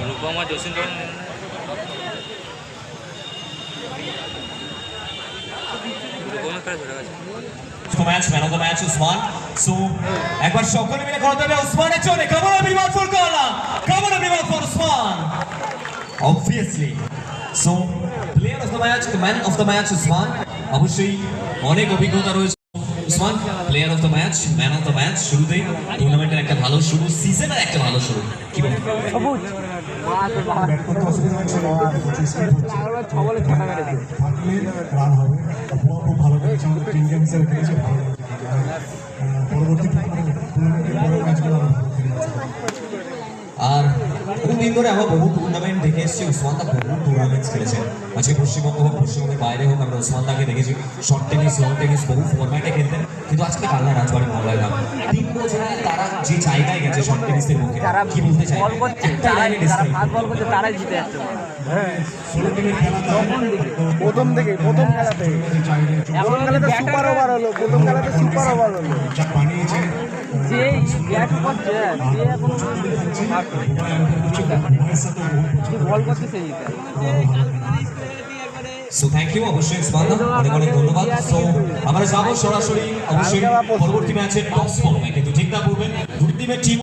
Rupama Jasin match, man of the match, Usman. So, একবার সকলে মিলে করতে হবে উসমানের জন্য। Come on everyone for Kala. Come on everyone for Usman. Obviously. So, player of the match, the man of the match, Usman. অবশ্যই অনেক অভিজ্ঞতা রয়েছে Usman. Player of the match, man of the match, শুরুতেই টুর্নামেন্টের একটা ভালো শুরু, সিজনের একটা ভালো শুরু। কি বলবো? সবুজ খুব ভালো করেছে আমাদের টিম গেম হিসেবে খেলেছে ভালো পরবর্তী ম্যাচগুলো আর বহুদিন ধরে আমরা বহু টুর্নামেন্ট দেখে এসেছি উসমান দা বহু টুর্নামেন্টস খেলেছেন আজকে পশ্চিমবঙ্গ হোক পশ্চিমবঙ্গের বাইরে হোক আমরা উসমান দাকে দেখেছি শর্ট টেনিস লং টেনিস বহু ফরম্যাটে খেলতেন কিন্তু আজকে কালনা রাজবাড়ি মামলায় নাম 3 বছরে তারা যে জায়গায় গেছে শর্ট টেনিসের মুখে কি বলতে চাই তারাই জিতে যাচ্ছে প্রথম খেলাতে সুপার ওভার হলো প্রথম খেলাতে সুপার ওভার হলো যা বানিয়েছে যে ব্যাট করছে যে এখন বল করতে সেই জিতে সো থ্যাংক ইউ অবশ্যই উসমান দা অনেক অনেক ধন্যবাদ সো আমরা যাবো সরাসরি অবশ্যই পরবর্তী ম্যাচের টপ স্পট কিন্তু ঠিক না পড়বেন দুটি টিমের টিম